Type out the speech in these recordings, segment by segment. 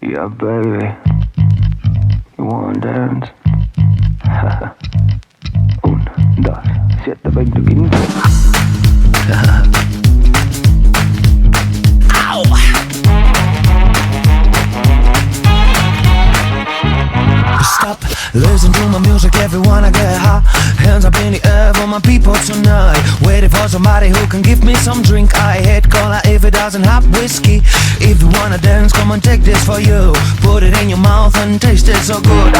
Yeah, baby. You wanna dance? Un, dos, 7, 20, 15. Stop, listen to my music, everyone I get high. Hands up in the air for my people tonight. Waiting for somebody who can give me some drink. I hate cola if it doesn't have whiskey. If you wanna dance, come and take this for you. Put it in your mouth and taste it so good.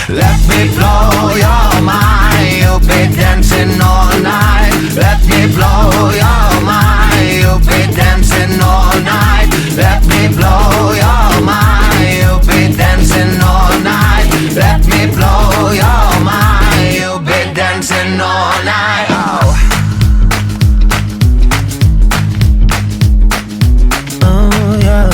Let me blow your mind. You'll be dancing all night. Let me blow your mind. You'll be dancing all night. Let me blow your mind. You'll be dancing all night. Let me blow your mind. You'll be dancing all night. Oh yeah.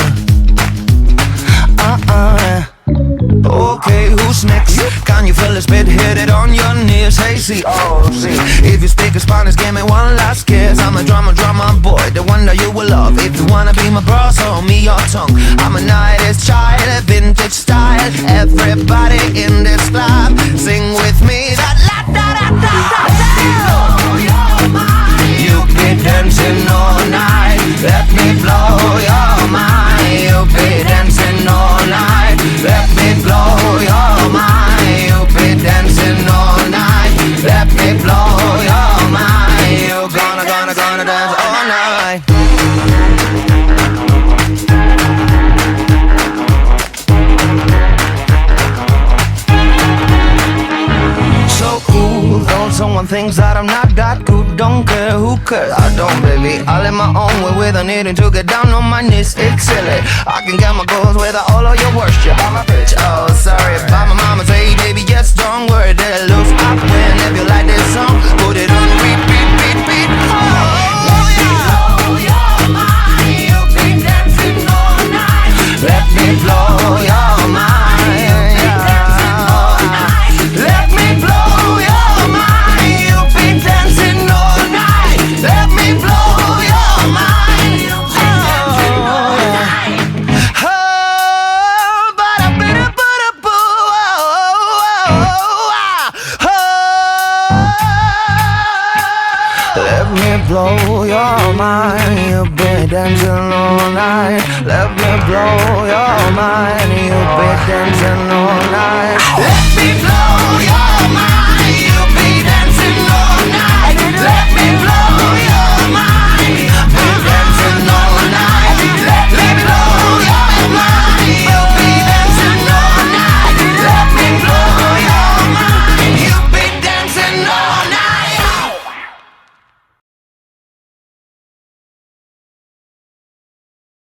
Okay, who's next? Can you feel the spit? Hit it on your knees. Hey, see, oh, see. If you speak Spanish, give me one last kiss. I'm a drama boy, the one that you will love. If you wanna be my bro, show me your tongue. I'm a 90s child, a vintage style. Everybody in this club, sing with me. That la da da da da da. You'll be dancing all night. Let me blow your mind. You'll be dancing all night. Let me blow your mind. You'll be dancing all night. Let me blow your mind. You're gonna dance all night. So cool, though someone thinks that I'm not that good. Don't care who cares, I don't, baby. I live my own way without needing to get down on my knees. It's silly, I can get my goals without all of your worship. I'm a bitch, oh sorry about my mama. Say baby, just don't worry, they'll lose. I win if you like this song. Put it on repeat, beat, beat. Oh yeah. Blow your mind, you'll be dancing all night. Let me blow your mind. Let me blow your mind. You'll be dancing all night. Let me blow your mind. You'll be dancing all night. Oh, but I better put a boo. Let me blow your mind. You'll be dancing all night. Let me blow your mind. You'll be dancing all night. Let me blow your mind. You'll be dancing all night.